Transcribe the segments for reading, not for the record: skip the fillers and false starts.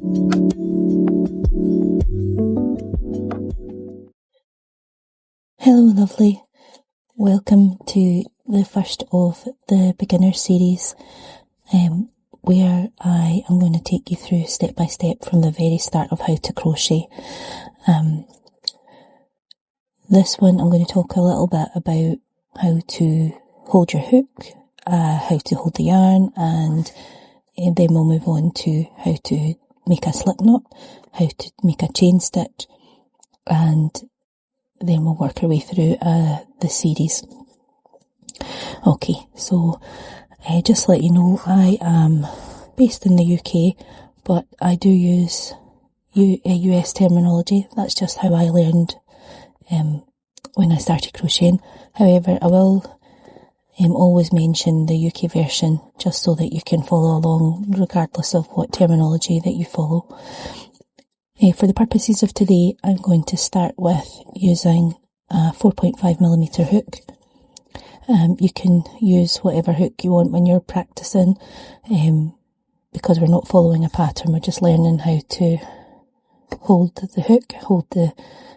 Hello lovely, welcome to the first of the beginner series where I am going to take you through step by step from the very start of how to crochet. This one I'm going to talk a little bit about how to hold your hook, how to hold the yarn, and then we'll move on to how to make a slip knot, how to make a chain stitch, and then we'll work our way through the series. Okay, so just to let you know, I am based in the UK, but I do use US terminology. That's just how I learned when I started crocheting. However, I will always mention the UK version just so that you can follow along regardless of what terminology that you follow. For the purposes of today, I'm going to start with using a 4.5mm hook. You can use whatever hook you want when you're practicing, because we're not following a pattern, we're just learning how to hold the hook, hold the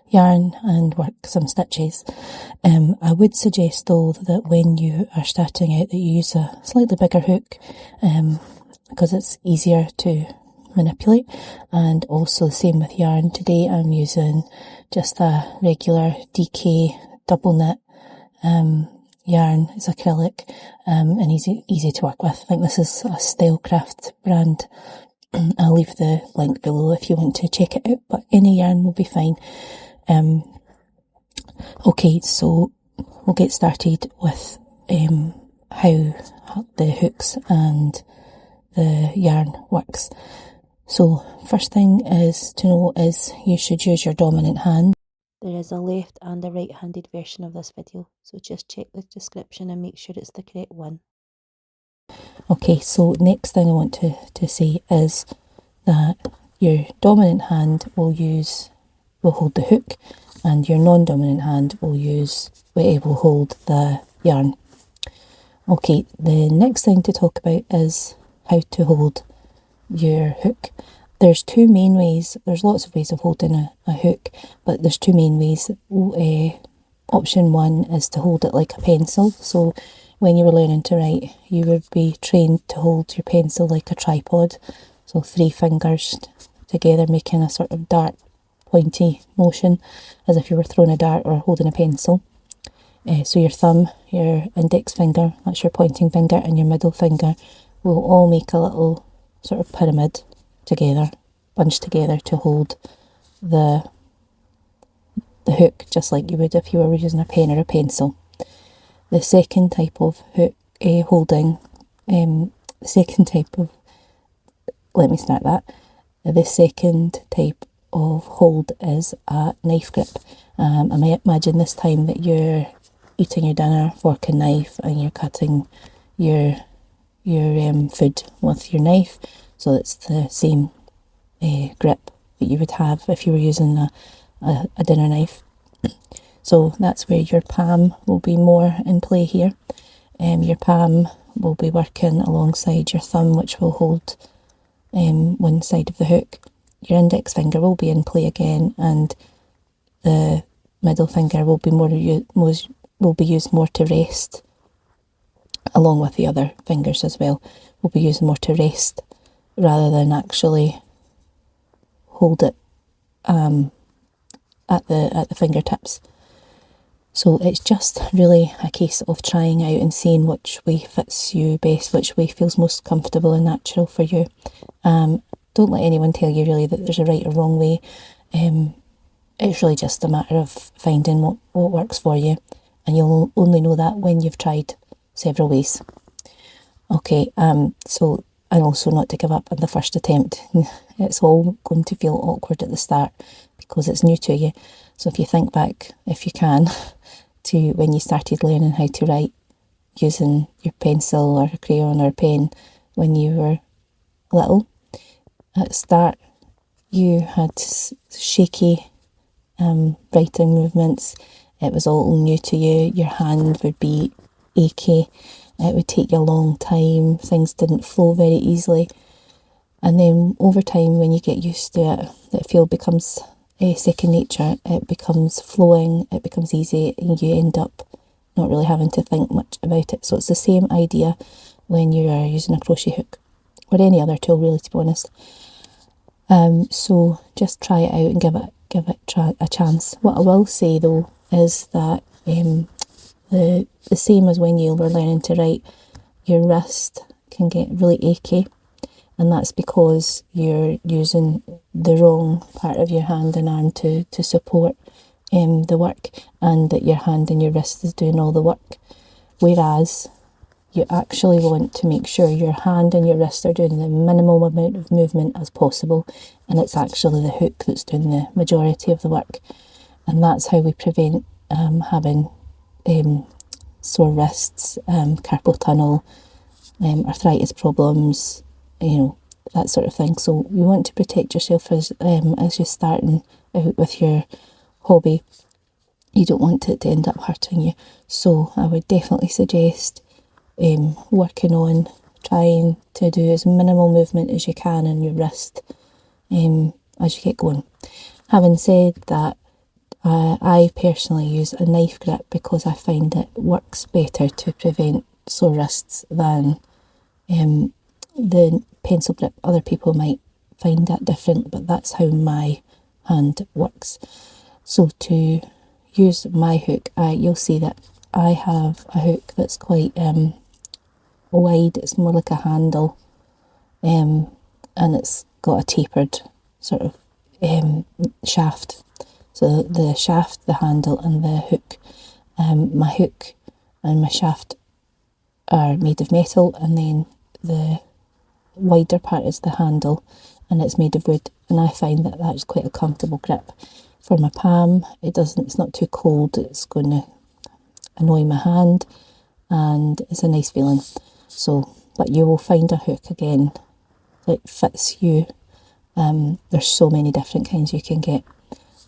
yarn and work some stitches. I would suggest though that when you are starting out that you use a slightly bigger hook, because it's easier to manipulate, and also the same with yarn. Today I'm using just a regular DK double knit yarn. It's acrylic and easy to work with. I think this is a Stylecraft brand. I'll leave the link below if you want to check it out, but any yarn will be fine. Okay, so we'll get started with how the hooks and the yarn works. So first thing is to know is you should use your dominant hand. There is a left and a right-handed version of this video, so just check the description and make sure it's the correct one. Okay, so next thing I want to say is that your dominant hand will hold the hook, and your non-dominant hand will hold the yarn. Okay, the next thing to talk about is how to hold your hook. There's two main ways. There's lots of ways of holding a hook, but there's two main ways. Option one is to hold it like a pencil. So when you were learning to write, you would be trained to hold your pencil like a tripod. So 3 fingers together making a sort of dart pointy motion as if you were throwing a dart or holding a pencil. So your thumb, your index finger, that's your pointing finger, and your middle finger will all make a little sort of pyramid together, bunched together to hold the hook, just like you would if you were using a pen or a pencil. The second type of hook holding, the second type of hold is a knife grip. I might imagine this time that you're eating your dinner, fork and knife, and you're cutting your food with your knife, so it's the same grip that you would have if you were using a dinner knife. So that's where your palm will be more in play here. Your palm will be working alongside your thumb, which will hold one side of the hook. Your index finger will be in play again, and the middle finger will be used more to rest, along with the other fingers as well. Will be used more to rest rather than actually hold it at the fingertips. So it's just really a case of trying out and seeing which way fits you best, which way feels most comfortable and natural for you. Don't let anyone tell you really that there's a right or wrong way. It's really just a matter of finding what works for you, and you'll only know that when you've tried several ways. Okay, so, and also not to give up on the first attempt. It's all going to feel awkward at the start because it's new to you. So if you think back, if you can, to when you started learning how to write using your pencil or a crayon or a pen when you were little, at the start you had shaky writing movements. It was all new to you. Your hand would be achy. It would take you a long time. Things didn't flow very easily. And then over time, when you get used to it, the feel becomes second nature. It becomes flowing, it becomes easy, and you end up not really having to think much about it. So it's the same idea when you are using a crochet hook, or any other tool really, to be honest. So just try it out and give it a chance. What I will say though is that the same as when you were learning to write, your wrist can get really achy, and that's because you're using the wrong part of your hand and arm to support the work, and that your hand and your wrist is doing all the work. Whereas you actually want to make sure your hand and your wrist are doing the minimum amount of movement as possible, and it's actually the hook that's doing the majority of the work. And that's how we prevent having sore wrists, carpal tunnel, arthritis problems, that sort of thing. So you want to protect yourself as you're starting out with your hobby. You don't want it to end up hurting you. So I would definitely suggest working on trying to do as minimal movement as you can in your wrist as you get going. Having said that, I personally use a knife grip because I find it works better to prevent sore wrists than the pencil grip. Other people might find that different, but that's how my hand works. So to use my hook, you'll see that I have a hook that's quite wide. It's more like a handle, and it's got a tapered sort of shaft. So the shaft, the handle and the hook, my hook and my shaft are made of metal, and then the wider part is the handle and it's made of wood, and I find that that's quite a comfortable grip for my palm. It's not too cold, it's going to annoy my hand, and it's a nice feeling. So, but you will find a hook again that fits you. There's so many different kinds you can get.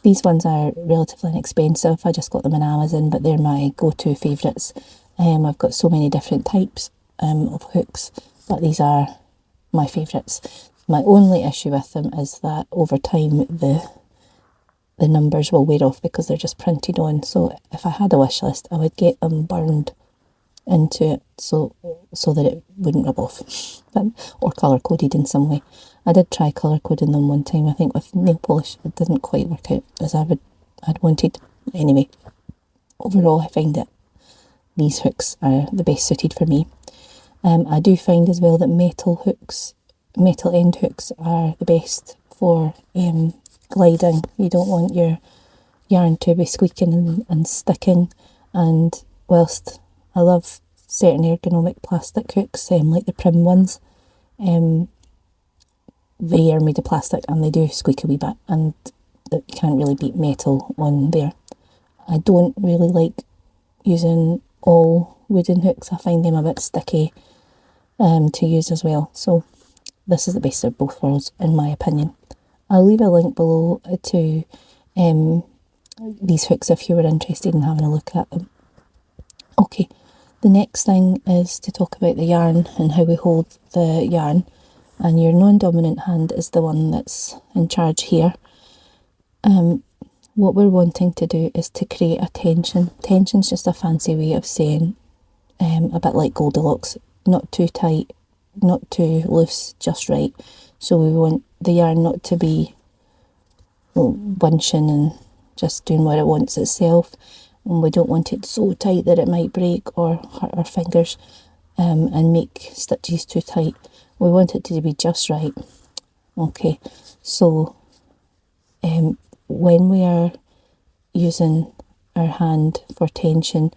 These ones are relatively inexpensive. I just got them on Amazon, but they're my go-to favourites. I've got so many different types of hooks, but these are my favourites. My only issue with them is that over time the numbers will wear off because they're just printed on. So if I had a wish list, I would get them burned into it so that it wouldn't rub off, or colour coded in some way. I did try colour coding them one time, I think with nail polish. It didn't quite work out as I'd wanted. Anyway, overall I find that these hooks are the best suited for me. I do find as well that metal end hooks are the best for gliding. You don't want your yarn to be squeaking and sticking, and whilst I love certain ergonomic plastic hooks, like the Prim ones, they are made of plastic and they do squeak a wee bit, and you can't really beat metal on there. I don't really like using all wooden hooks. I find them a bit sticky to use as well. So this is the best of both worlds in my opinion. I'll leave a link below to these hooks if you were interested in having a look at them. Okay, the next thing is to talk about the yarn and how we hold the yarn, and your non-dominant hand is the one that's in charge here. What we're wanting to do is to create a tension. Tension's just a fancy way of saying a bit like Goldilocks, not too tight, not too loose, just right. So we want the yarn not to be bunching and just doing what it wants itself, and we don't want it so tight that it might break or hurt our fingers and make stitches too tight. We want it to be just right. Okay, so when we are using our hand for tension,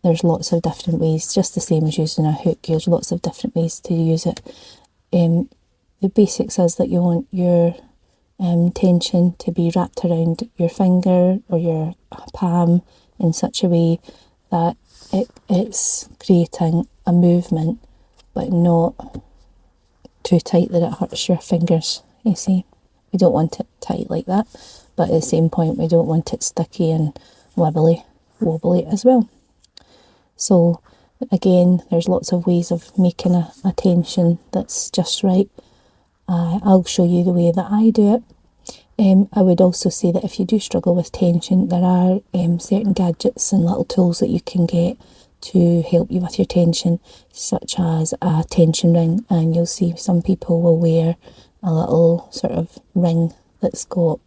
there's lots of different ways, just the same as using a hook. There's lots of different ways to use it. The basics is that you want your tension to be wrapped around your finger or your palm in such a way that it's creating a movement, but not too tight that it hurts your fingers. You see, we don't want it tight like that, but at the same point we don't want it sticky and wobbly as well. So again, there's lots of ways of making a tension that's just right. I'll show you the way that I do it. I would also say that if you do struggle with tension, there are certain gadgets and little tools that you can get to help you with your tension, such as a tension ring, and you'll see some people will wear a little sort of ring that's got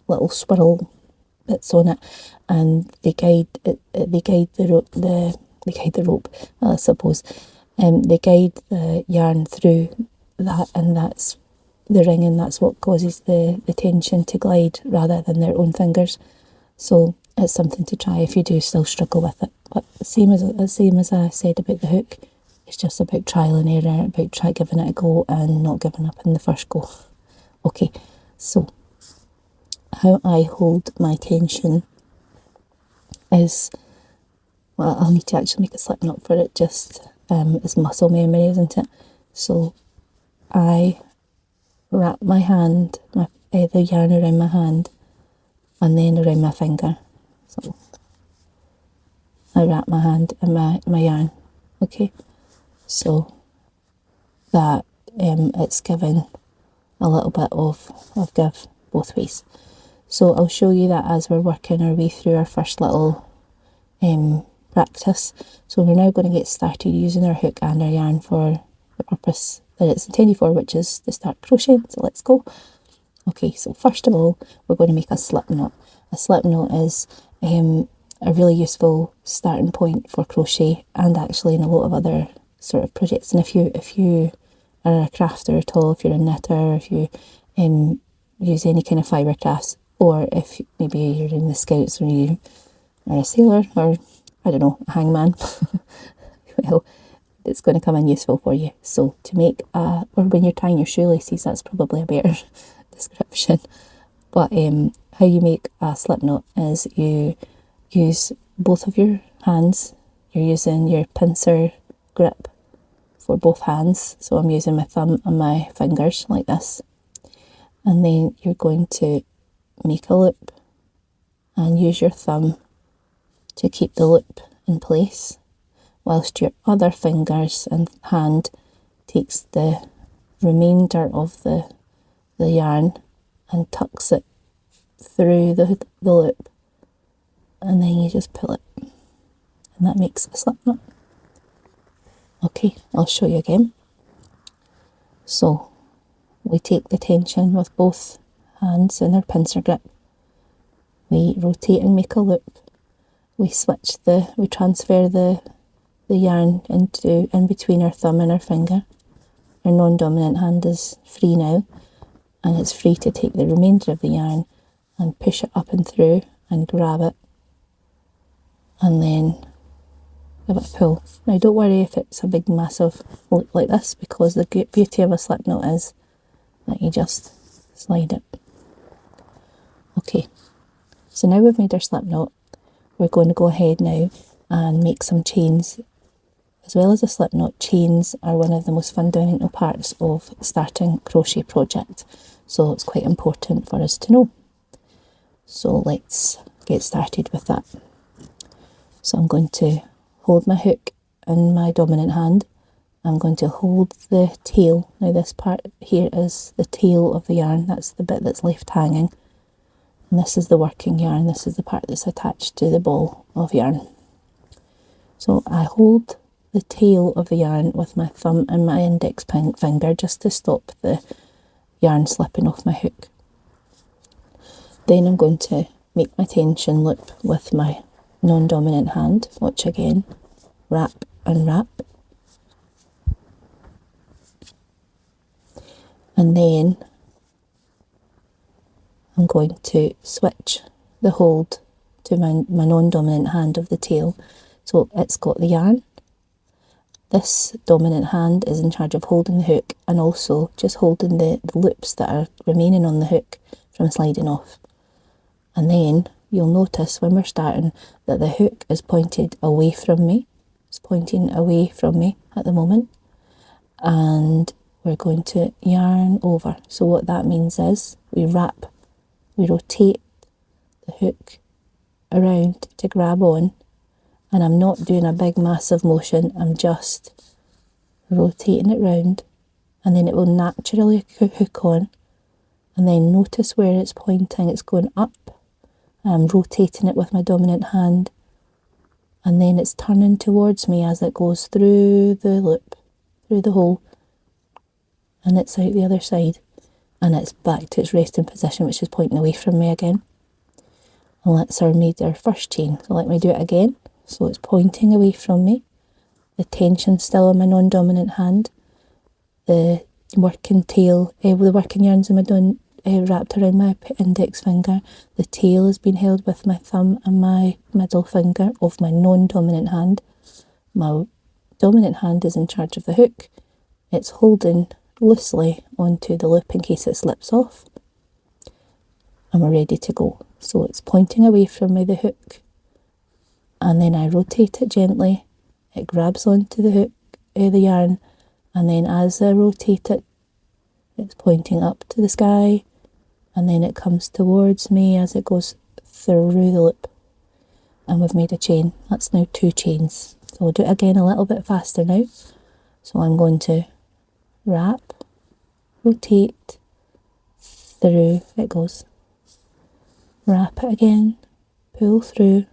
little swirl bits on it, and they guide the rope, I suppose. They guide the yarn through that, and that's the ring, and that's what causes the tension to glide rather than their own fingers. So it's something to try if you do still struggle with it. But same as I said about the hook, it's just about trial and error, about giving it a go and not giving up in the first go. Okay, so how I hold my tension is, well, I'll need to actually make a slip knot for it, just it's muscle memory, isn't it? So I wrap my hand, the yarn around my hand and then around my finger. So I wrap my hand and my yarn, okay? So that it's given a little bit of give both ways. So I'll show you that as we're working our way through our first little practice. So we're now going to get started using our hook and our yarn for the purpose that it's intended for, which is to start crocheting. So let's go. Okay, so first of all, we're going to make a slip knot. A slip knot is a really useful starting point for crochet, and actually in a lot of other sort of projects. And if you are a crafter at all, if you're a knitter, if you use any kind of fibre crafts, or if maybe you're in the Scouts or you are a sailor, or I don't know, a hangman, well, it's going to come in useful for you. So to make or when you're tying your shoelaces, that's probably a better description. But how you make a slip knot is you use both of your hands. You're using your pincer grip for both hands. So I'm using my thumb and my fingers like this. And then you're going to make a loop and use your thumb to keep the loop in place, whilst your other fingers and hand takes the remainder of the yarn and tucks it through the loop, and then you just pull it, and that makes a slip knot. Okay, I'll show you again. So we take the tension with both hands in our pincer grip, we rotate and make a loop, we transfer the yarn in between our thumb and our finger. Our non-dominant hand is free now, and it's free to take the remainder of the yarn and push it up and through and grab it, and then give it a pull. Now don't worry if it's a big massive loop like this, because the beauty of a slip knot is that you just slide it. Okay, so now we've made our slip knot, we're going to go ahead now and make some chains. As well as a slip knot, chains are one of the most fundamental parts of starting a crochet project, so it's quite important for us to know. So let's get started with that. So I'm going to hold my hook in my dominant hand. I'm going to hold the tail. Now this part here is the tail of the yarn, that's the bit that's left hanging. And this is the working yarn, this is the part that's attached to the ball of yarn. So I hold the tail of the yarn with my thumb and my index finger just to stop the yarn slipping off my hook. Then I'm going to make my tension loop with my non-dominant hand, which again, wrap and wrap. And then I'm going to switch the hold to my non-dominant hand of the tail. So it's got the yarn. This dominant hand is in charge of holding the hook and also just holding the loops that are remaining on the hook from sliding off. And then you'll notice when we're starting that the hook is pointed away from me. It's pointing away from me at the moment. And we're going to yarn over. So what that means is we rotate the hook around to grab on. And I'm not doing a big massive motion, I'm just rotating it round and then it will naturally hook on, and then notice where it's pointing, it's going up. I'm rotating it with my dominant hand, and then it's turning towards me as it goes through the loop, through the hole, and it's out the other side, and it's back to its resting position, which is pointing away from me again. And that's our first chain. So let me do it again. So it's pointing away from me, the tension still on my non-dominant hand, the working tail, the working yarns in my wrapped around my index finger. The tail is being held with my thumb and my middle finger of my non-dominant hand. My dominant hand is in charge of the hook. It's holding loosely onto the loop in case it slips off. And we're ready to go. So it's pointing away from me, the hook, and then I rotate it gently. It grabs onto the hook, the yarn, and then as I rotate it, it's pointing up to the sky, and then it comes towards me as it goes through the loop. And we've made a chain. That's now 2 chains. So we'll do it again a little bit faster now. So I'm going to wrap, rotate, through it goes. Wrap it again, pull through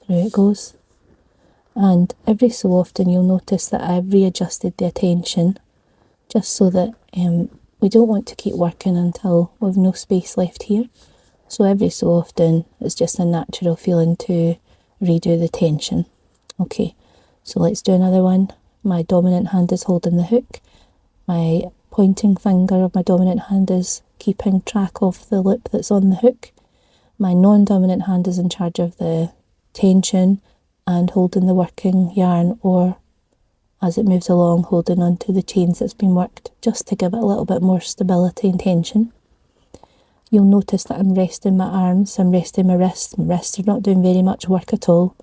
it goes. And every so often you'll notice that I've readjusted the attention, just so that we don't want to keep working until we've no space left here. So every so often it's just a natural feeling to redo the tension. Okay, so let's do another one. My dominant hand is holding the hook. My pointing finger of my dominant hand is keeping track of the loop that's on the hook. My non-dominant hand is in charge of the tension and holding the working yarn, or as it moves along, holding onto the chains that's been worked, just to give it a little bit more stability and tension. You'll notice that I'm resting my arms, I'm resting my wrists. My wrists are not doing very much work at all.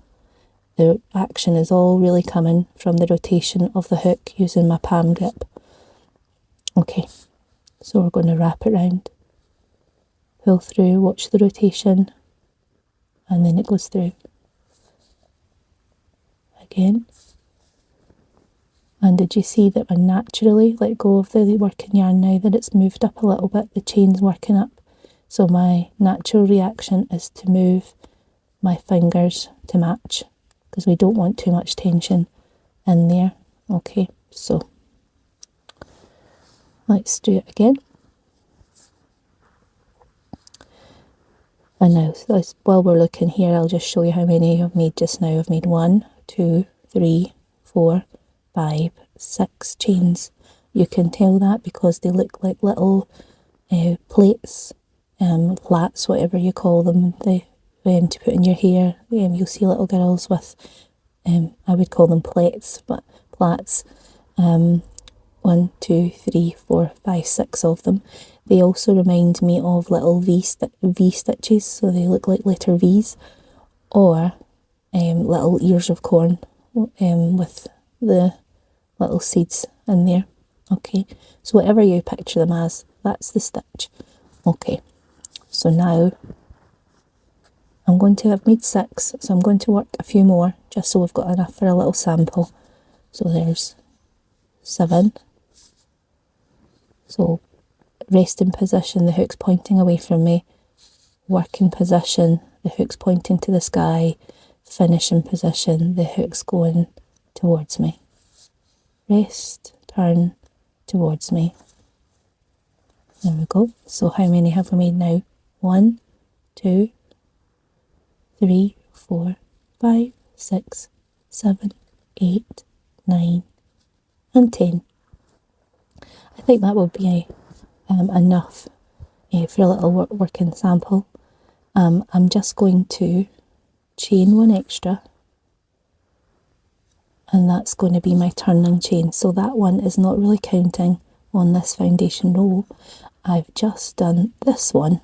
The action is all really coming from the rotation of the hook using my palm grip. Okay, so we're going to wrap it round, pull through, watch the rotation, and then it goes through. Again. And did you see that I naturally let go of the working yarn now that it's moved up a little bit, the chain's working up? So my natural reaction is to move my fingers to match, because we don't want too much tension in there. Okay, so let's do it again. And now, while we're looking here, I'll just show you how many I've made just now. I've made 1, 2, 3, 4, 5, 6 chains. You can tell that because they look like little plates, plaits, whatever you call them, to put in your hair. You'll see little girls with, I would call them plaits, but plaits. 1, 2, 3, 4, 5, 6 of them. They also remind me of little V stitches, so they look like letter V's, or little ears of corn with the little seeds in there. Okay, so whatever you picture them as, that's the stitch. Okay, so now I've made 6, so I'm going to work a few more just so we've got enough for a little sample. So there's 7. So resting position, the hook's pointing away from me. Working position, the hook's pointing to the sky. Finishing position, the hook's going towards me. Rest, turn, towards me. There we go. So how many have we made now? 1, 2, 3, 4, 5, 6, 7, 8, 9, and 10. I think that would be enough for a little working sample. I'm just going to chain 1 extra, and that's going to be my turning chain. So that one is not really counting on this foundation row. I've just done this one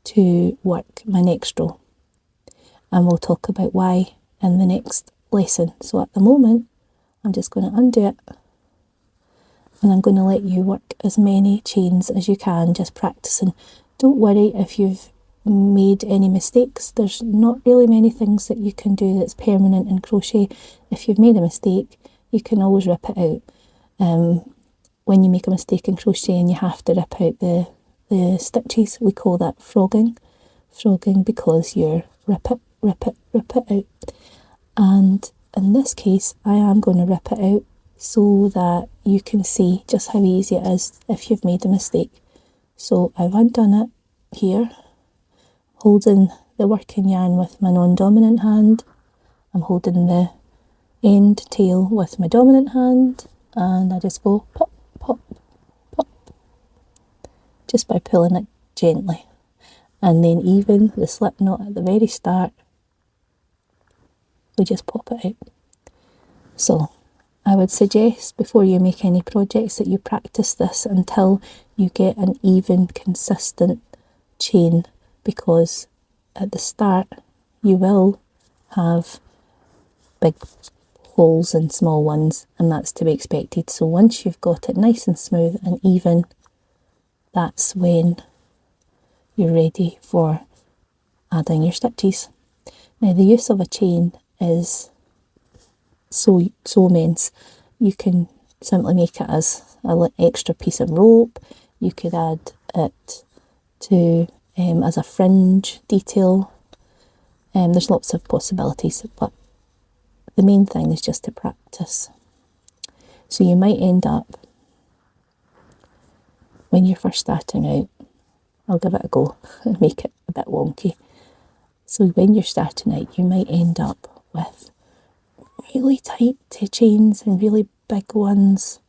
to work my next row, and we'll talk about why in the next lesson. So at the moment I'm just going to undo it, and I'm going to let you work as many chains as you can, just practicing. Don't worry if you've made any mistakes. There's not really many things that you can do that's permanent in crochet. If you've made a mistake, you can always rip it out. When you make a mistake in crochet and you have to rip out the stitches, we call that frogging. Frogging because you're rip it out. And in this case, I am going to rip it out so that you can see just how easy it is if you've made a mistake. So I've undone it here, holding the working yarn with my non-dominant hand. I'm holding the end tail with my dominant hand, and I just go pop, pop, pop, just by pulling it gently. And then even the slip knot at the very start, we just pop it out. So I would suggest before you make any projects that you practice this until you get an even, consistent chain, because at the start you will have big holes and small ones, and that's to be expected. So once you've got it nice and smooth and even, that's when you're ready for adding your stitches. Now the use of a chain is so immense. You can simply make it as an extra piece of rope. You could add it to as a fringe detail. There's lots of possibilities, but the main thing is just to practice. So you might end up, when you're first starting out, I'll give it a go and make it a bit wonky. So when you're starting out, you might end up with really tight chains and really big ones,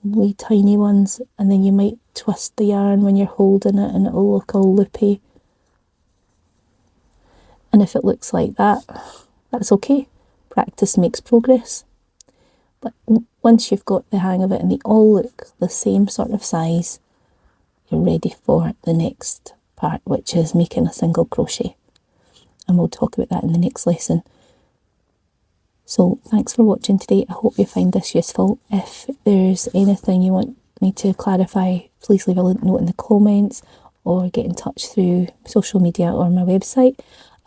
and wee tiny ones, and then you might twist the yarn when you're holding it and it'll look all loopy. And if it looks like that, that's okay. Practice makes progress. But once you've got the hang of it and they all look the same sort of size, you're ready for the next part, which is making a single crochet. And we'll talk about that in the next lesson. So thanks for watching today. I hope you find this useful. If there's anything you want me to clarify, please leave a note in the comments or get in touch through social media or my website.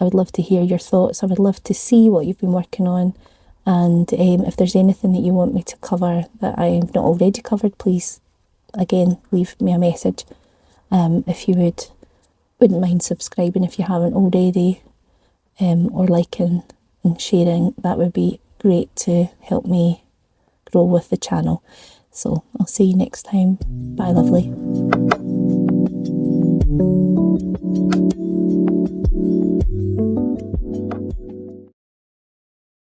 I would love to hear your thoughts. I would love to see what you've been working on, and if there's anything that you want me to cover that I've not already covered, please again leave me a message. If you wouldn't mind subscribing if you haven't already, or liking and sharing, that would be great to help me grow with the channel. So I'll see you next time. Bye, lovely.